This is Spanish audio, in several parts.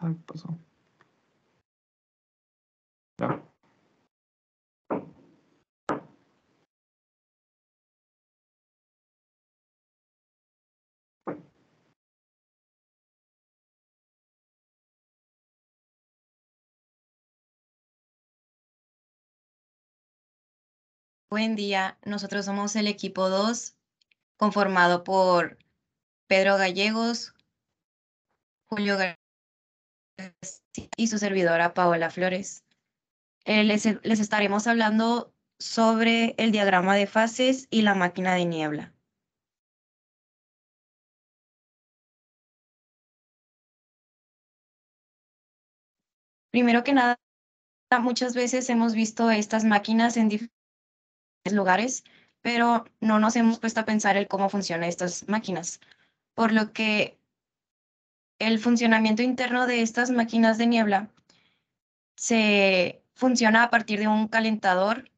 Ay, pasó. Ya. Buen día, nosotros somos el equipo 2, conformado por Pedro Gallegos, Julio García y su servidora Paola Flores. Les estaremos hablando sobre el diagrama de fases y la máquina de niebla. Primero que nada, muchas veces hemos visto estas máquinas en diferentes lugares, pero no nos hemos puesto a pensar en cómo funcionan estas máquinas, por lo que el funcionamiento interno de estas máquinas de niebla se funciona a partir de un calentador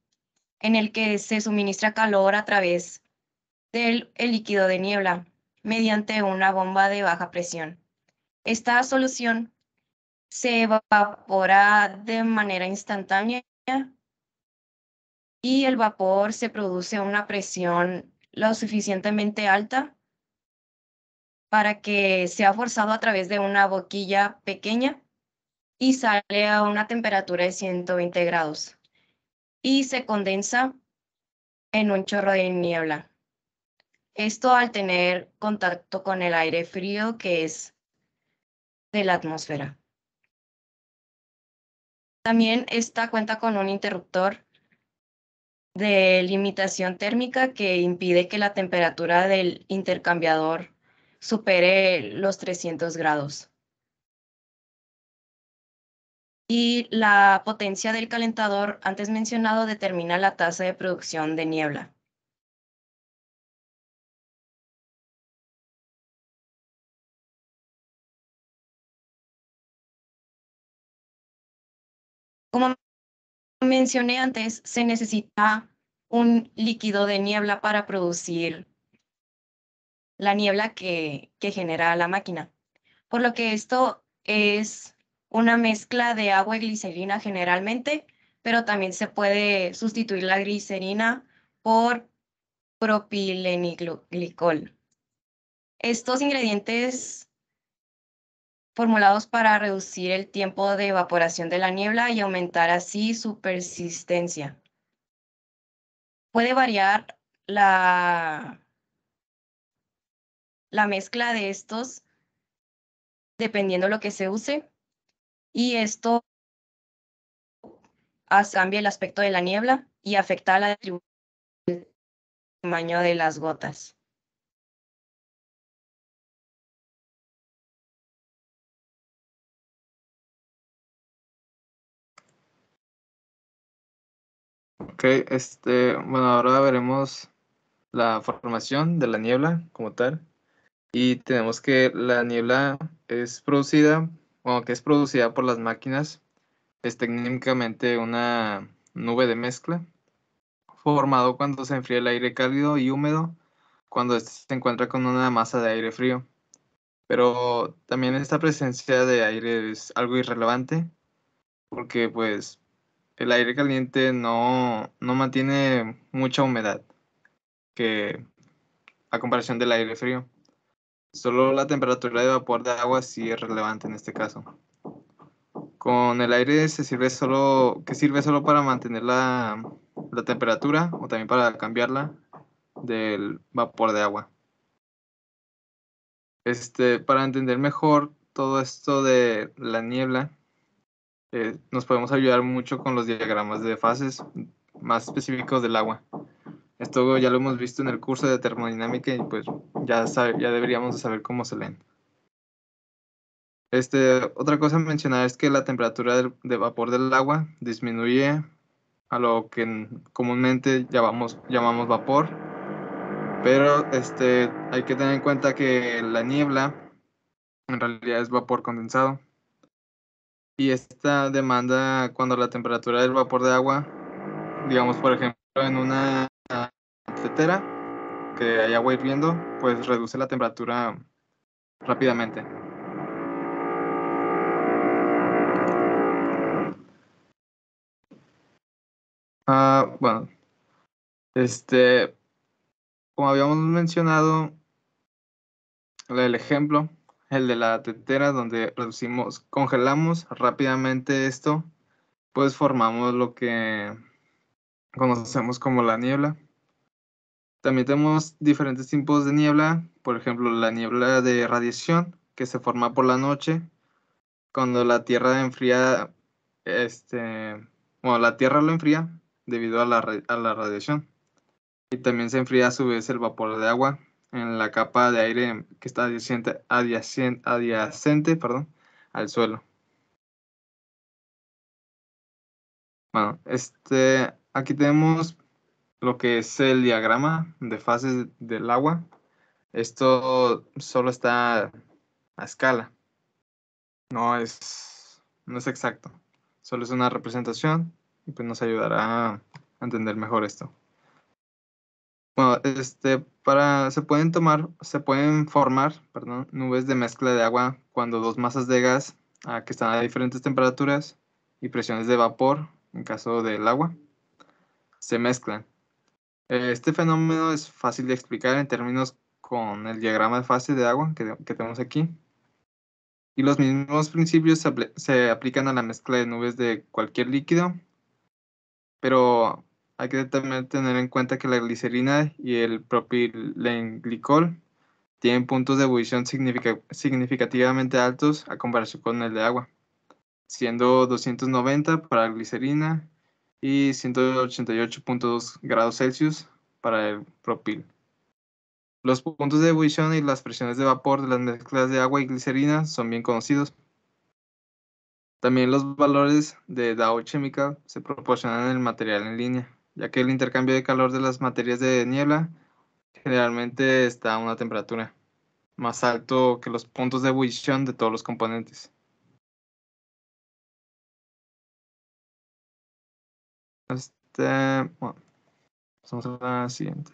en el que se suministra calor a través del el líquido de niebla mediante una bomba de baja presión. Esta solución se evapora de manera instantánea y el vapor se produce a una presión lo suficientemente alta para que sea forzado a través de una boquilla pequeña y sale a una temperatura de 120 grados y se condensa en un chorro de niebla. Esto al tener contacto con el aire frío que es de la atmósfera. También esta cuenta con un interruptor de limitación térmica que impide que la temperatura del intercambiador supere los 300 grados. Y la potencia del calentador antes mencionado determina la tasa de producción de niebla. Como mencioné antes, se necesita un líquido de niebla para producir la niebla que genera la máquina. Por lo que esto es una mezcla de agua y glicerina generalmente, pero también se puede sustituir la glicerina por propileniglicol. Estos ingredientes formulados para reducir el tiempo de evaporación de la niebla y aumentar así su persistencia. Puede variar la mezcla de estos dependiendo lo que se use, y esto cambia el aspecto de la niebla y afecta a la distribución del tamaño de las gotas. Ok, bueno, ahora veremos la formación de la niebla como tal. Y tenemos que la niebla es producida, o que es producida por las máquinas, es técnicamente una nube de mezcla, formado cuando se enfría el aire cálido y húmedo, cuando este se encuentra con una masa de aire frío. Pero también esta presencia de aire es algo irrelevante, porque pues el aire caliente no mantiene mucha humedad que a comparación del aire frío. Solo la temperatura de vapor de agua sí es relevante en este caso. Con el aire que sirve solo para mantener la temperatura o también para cambiarla del vapor de agua. Para entender mejor todo esto de la niebla, nos podemos ayudar mucho con los diagramas de fases más específicos del agua. Esto ya lo hemos visto en el curso de termodinámica y pues ya deberíamos de saber cómo se leen. Otra cosa a mencionar es que la temperatura de vapor del agua disminuye a lo que comúnmente llamamos vapor, pero hay que tener en cuenta que la niebla en realidad es vapor condensado, y esta demanda cuando la temperatura del vapor de agua, digamos por ejemplo en una tetera que hay agua hirviendo, pues reduce la temperatura rápidamente. Bueno, este, como habíamos mencionado, el ejemplo, el de la tetera, donde congelamos rápidamente esto, pues formamos lo que conocemos como la niebla. También tenemos diferentes tipos de niebla, por ejemplo, la niebla de radiación, que se forma por la noche, cuando la Tierra enfría, bueno, la Tierra lo enfría debido a a la radiación. Y también se enfría a su vez el vapor de agua en la capa de aire que está adyacente, perdón, al suelo. Bueno, aquí tenemos lo que es el diagrama de fases del agua. Esto solo está a escala, no es exacto. Solo es una representación y pues nos ayudará a entender mejor esto. Bueno, se pueden formar, perdón, nubes de mezcla de agua cuando dos masas de gas que están a diferentes temperaturas y presiones de vapor, en caso del agua, se mezclan. Este fenómeno es fácil de explicar en términos con el diagrama de fase de agua que tenemos aquí. Y los mismos principios se aplican a la mezcla de nubes de cualquier líquido, pero hay que también tener en cuenta que la glicerina y el propilenglicol tienen puntos de ebullición significativamente altos a comparación con el de agua, siendo 290 para la glicerina y 188.2 grados Celsius para el propil. Los puntos de ebullición y las presiones de vapor de las mezclas de agua y glicerina son bien conocidos. También los valores de Dow Chemical se proporcionan en el material en línea, ya que el intercambio de calor de las materias de niebla generalmente está a una temperatura más alto que los puntos de ebullición de todos los componentes. Bueno, pasamos a la siguiente.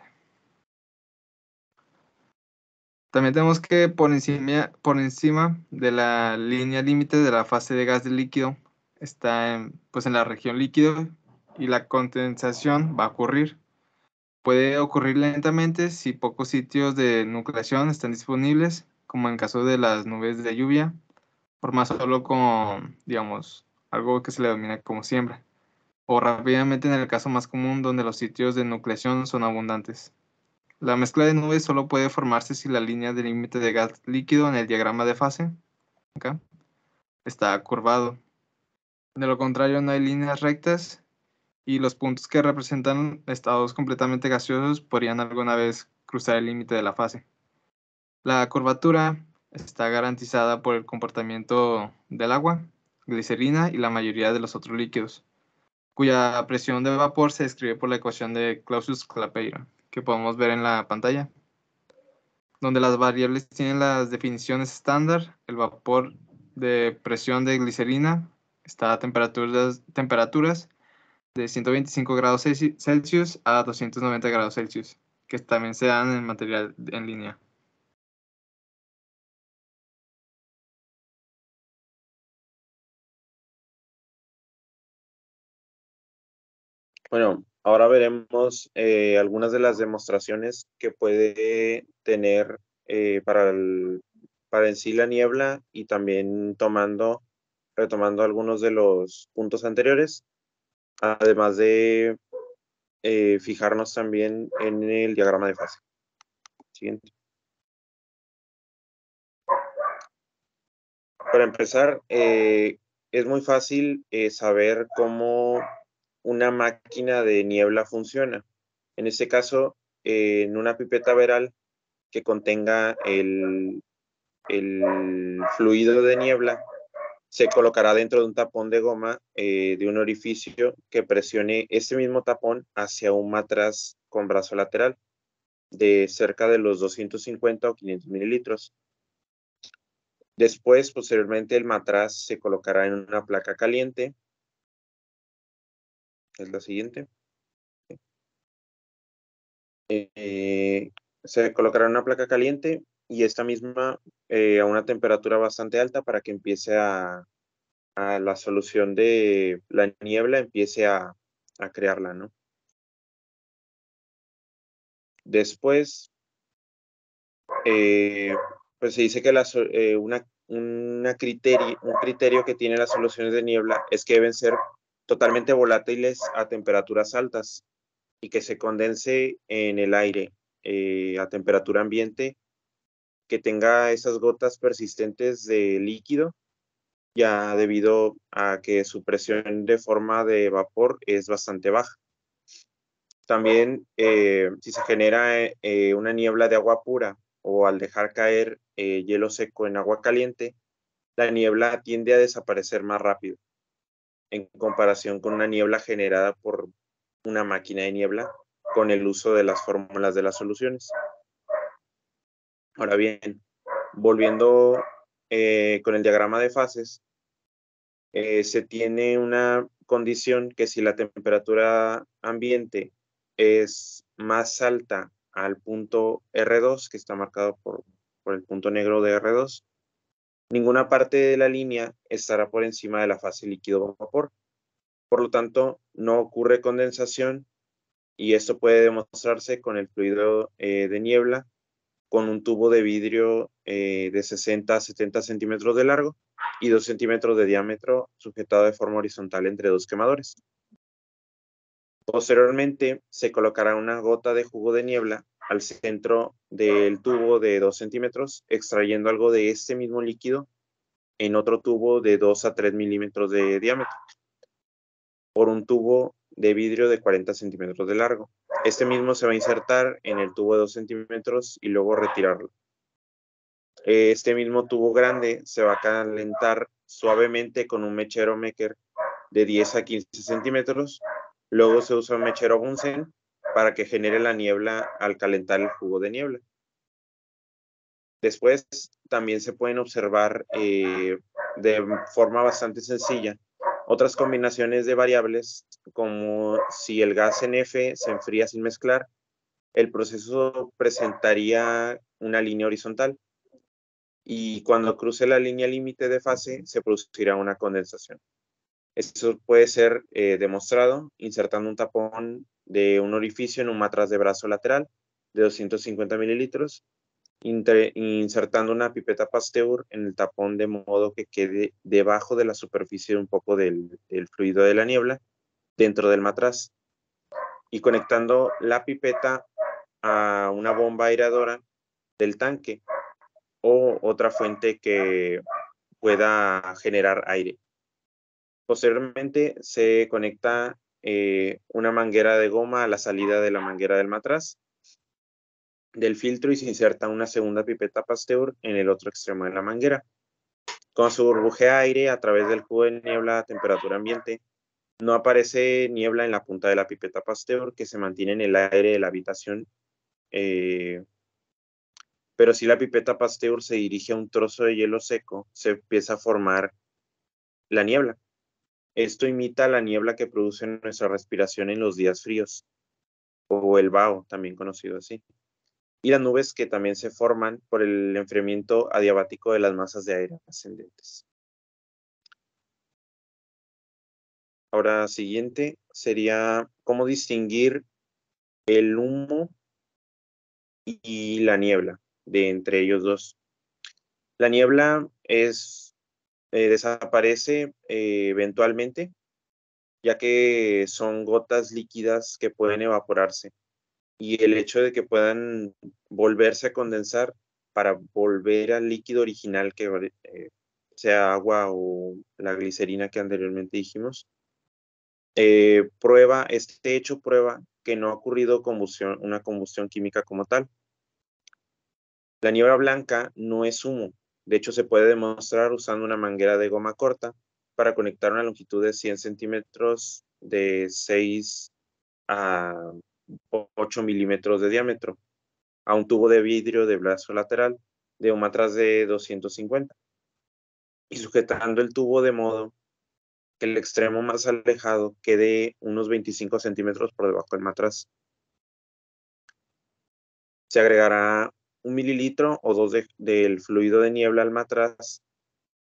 También tenemos que por encima de la línea límite de la fase de gas de líquido está pues en la región líquido y la condensación va a ocurrir. Puede ocurrir lentamente si pocos sitios de nucleación están disponibles, como en caso de las nubes de lluvia, forma solo con, digamos, algo que se le denomina como siembra, o rápidamente en el caso más común donde los sitios de nucleación son abundantes. La mezcla de nubes solo puede formarse si la línea de límite de gas líquido en el diagrama de fase acá, está curvado. De lo contrario, no hay líneas rectas y los puntos que representan estados completamente gaseosos podrían alguna vez cruzar el límite de la fase. La curvatura está garantizada por el comportamiento del agua, glicerina y la mayoría de los otros líquidos, cuya presión de vapor se describe por la ecuación de Clausius-Clapeyron, que podemos ver en la pantalla, donde las variables tienen las definiciones estándar. El vapor de presión de glicerina está a temperaturas de 125 grados Celsius a 290 grados Celsius, que también se dan en material en línea. Bueno, ahora veremos algunas de las demostraciones que puede tener para en sí la niebla y también retomando algunos de los puntos anteriores, además de fijarnos también en el diagrama de fase. Siguiente. Para empezar, es muy fácil saber cómo una máquina de niebla funciona. En este caso, en una pipeta veral que contenga el fluido de niebla, se colocará dentro de un tapón de goma de un orificio que presione ese mismo tapón hacia un matraz con brazo lateral de cerca de los 250 o 500 mililitros. Después, posteriormente, el matraz se colocará en una placa caliente. Es la siguiente. Se colocará en una placa caliente y esta misma a una temperatura bastante alta para que empiece a la solución de la niebla empiece a crearla, ¿no? Después, pues se dice que un criterio que tiene las soluciones de niebla es que deben ser totalmente volátiles a temperaturas altas y que se condense en el aire a temperatura ambiente, que tenga esas gotas persistentes de líquido, ya debido a que su presión de forma de vapor es bastante baja. También, si se genera una niebla de agua pura o al dejar caer hielo seco en agua caliente, la niebla tiende a desaparecer más rápido en comparación con una niebla generada por una máquina de niebla con el uso de las fórmulas de las soluciones. Ahora bien, volviendo con el diagrama de fases, se tiene una condición que si la temperatura ambiente es más alta al punto R2, que está marcado por el punto negro de R2, ninguna parte de la línea estará por encima de la fase líquido-vapor. Por lo tanto, no ocurre condensación y esto puede demostrarse con el fluido de niebla con un tubo de vidrio de 60 a 70 centímetros de largo y 2 centímetros de diámetro sujetado de forma horizontal entre dos quemadores. Posteriormente, se colocará una gota de jugo de niebla al centro del tubo de 2 centímetros, extrayendo algo de este mismo líquido en otro tubo de 2 a 3 milímetros de diámetro, por un tubo de vidrio de 40 centímetros de largo. Este mismo se va a insertar en el tubo de 2 centímetros y luego retirarlo. Este mismo tubo grande se va a calentar suavemente con un mechero Mecker de 10 a 15 centímetros. Luego se usa un mechero Bunsen para que genere la niebla al calentar el jugo de niebla. Después también se pueden observar de forma bastante sencilla otras combinaciones de variables, como si el gas NF se enfría sin mezclar, el proceso presentaría una línea horizontal y cuando cruce la línea límite de fase se producirá una condensación. Eso puede ser demostrado insertando un tapón de un orificio en un matraz de brazo lateral de 250 mililitros, insertando una pipeta Pasteur en el tapón de modo que quede debajo de la superficie un poco del fluido de la niebla dentro del matraz y conectando la pipeta a una bomba aireadora del tanque o otra fuente que pueda generar aire. Posteriormente se conecta una manguera de goma a la salida de la manguera del matraz del filtro y se inserta una segunda pipeta Pasteur en el otro extremo de la manguera. Cuando se burbujea aire a través del jugo de niebla a temperatura ambiente, no aparece niebla en la punta de la pipeta Pasteur que se mantiene en el aire de la habitación, pero si la pipeta Pasteur se dirige a un trozo de hielo seco, se empieza a formar la niebla. Esto imita la niebla que produce nuestra respiración en los días fríos, o el vaho, también conocido así. Y las nubes que también se forman por el enfriamiento adiabático de las masas de aire ascendentes. Ahora, siguiente sería cómo distinguir el humo y la niebla de entre ellos dos. La niebla desaparece eventualmente, ya que son gotas líquidas que pueden evaporarse. Y el hecho de que puedan volverse a condensar para volver al líquido original, que sea agua o la glicerina que anteriormente dijimos, este hecho prueba que no ha ocurrido una combustión química como tal. La niebla blanca no es humo. De hecho, se puede demostrar usando una manguera de goma corta para conectar una longitud de 100 centímetros de 6 a 8 milímetros de diámetro a un tubo de vidrio de brazo lateral de un matraz de 250 y sujetando el tubo de modo que el extremo más alejado quede unos 25 centímetros por debajo del matraz. Se agregará 1 mililitro o 2 del fluido de niebla al matraz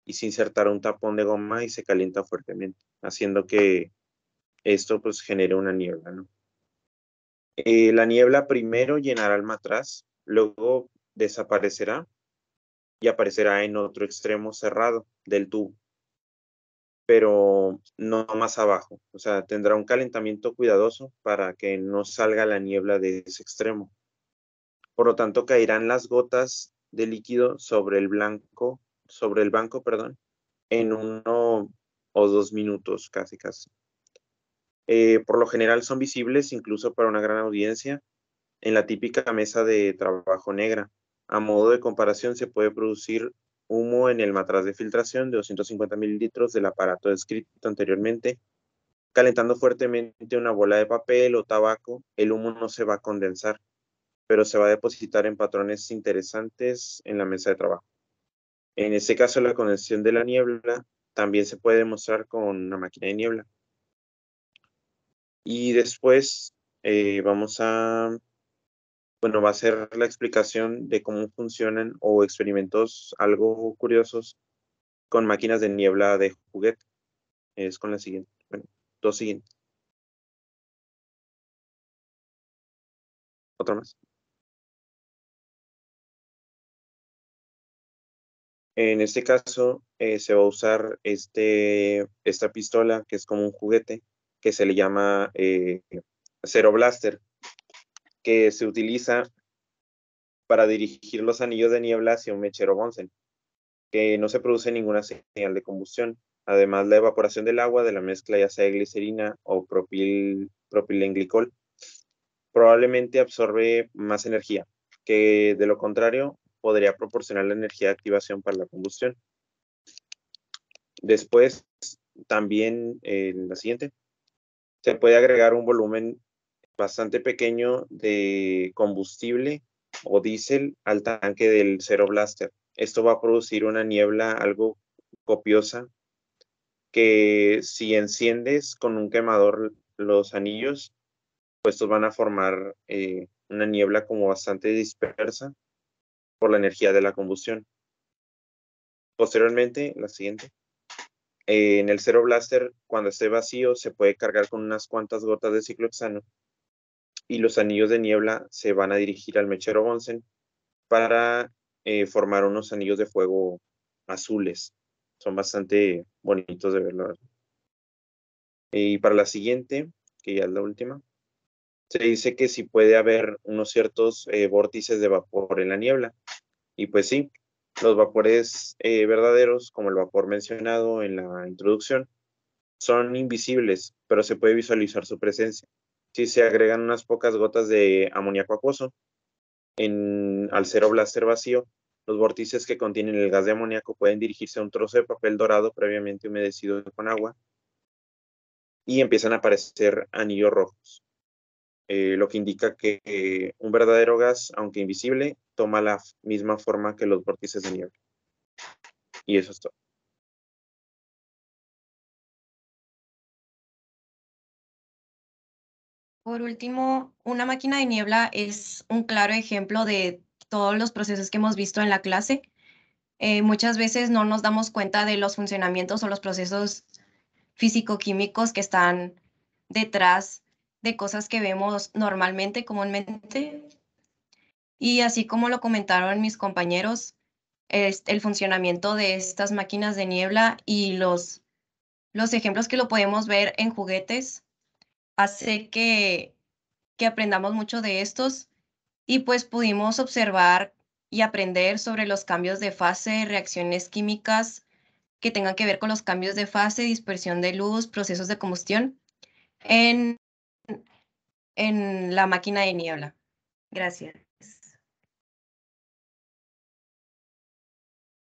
y se insertará un tapón de goma y se calienta fuertemente, haciendo que esto pues genera una niebla, ¿no? La niebla primero llenará el matraz, luego desaparecerá y aparecerá en otro extremo cerrado del tubo, pero no más abajo. O sea, tendrá un calentamiento cuidadoso para que no salga la niebla de ese extremo. Por lo tanto, caerán las gotas de líquido sobre el banco, perdón, en 1 o 2 minutos, casi. Por lo general son visibles incluso para una gran audiencia en la típica mesa de trabajo negra. A modo de comparación, se puede producir humo en el matraz de filtración de 250 mililitros del aparato descrito anteriormente. Calentando fuertemente una bola de papel o tabaco, el humo no se va a condensar, pero se va a depositar en patrones interesantes en la mesa de trabajo. En este caso, la condensación de la niebla también se puede demostrar con una máquina de niebla. Y después va a ser la explicación de cómo funcionan o experimentos algo curiosos con máquinas de niebla de juguete. Es con la siguiente, dos siguientes. Otra más. En este caso, se va a usar esta pistola, que es como un juguete, que se le llama Zero Blaster, que se utiliza para dirigir los anillos de niebla hacia un mechero Bunsen, que no se produce ninguna señal de combustión. Además, la evaporación del agua de la mezcla, ya sea de glicerina o propilenglicol, probablemente absorbe más energía, que de lo contrario podría proporcionar la energía de activación para la combustión. Después, también en la siguiente, se puede agregar un volumen bastante pequeño de combustible o diésel al tanque del Zero Blaster. Esto va a producir una niebla algo copiosa que si enciendes con un quemador los anillos, pues estos van a formar una niebla como bastante dispersa por la energía de la combustión. Posteriormente, la siguiente. En el Zero Blaster, cuando esté vacío, se puede cargar con unas cuantas gotas de ciclohexano y los anillos de niebla se van a dirigir al mechero Bunsen para formar unos anillos de fuego azules. Son bastante bonitos de verlo. Y para la siguiente, que ya es la última, se dice que sí puede haber unos ciertos vórtices de vapor en la niebla. Y pues sí, los vapores verdaderos, como el vapor mencionado en la introducción, son invisibles, pero se puede visualizar su presencia. Si se agregan unas pocas gotas de amoníaco acuoso al Zero Blaster vacío, los vórtices que contienen el gas de amoníaco pueden dirigirse a un trozo de papel dorado previamente humedecido con agua y empiezan a aparecer anillos rojos, lo que indica que un verdadero gas, aunque invisible, toma la misma forma que los vórtices de niebla. Y eso es todo. Por último, una máquina de niebla es un claro ejemplo de todos los procesos que hemos visto en la clase. Muchas veces no nos damos cuenta de los funcionamientos o los procesos físico-químicos que están detrás de cosas que vemos normalmente, comúnmente. Y así como lo comentaron mis compañeros, el funcionamiento de estas máquinas de niebla y los ejemplos que lo podemos ver en juguetes hace que aprendamos mucho de estos y pues pudimos observar y aprender sobre los cambios de fase, reacciones químicas que tengan que ver con los cambios de fase, dispersión de luz, procesos de combustión en la máquina de niebla. Gracias.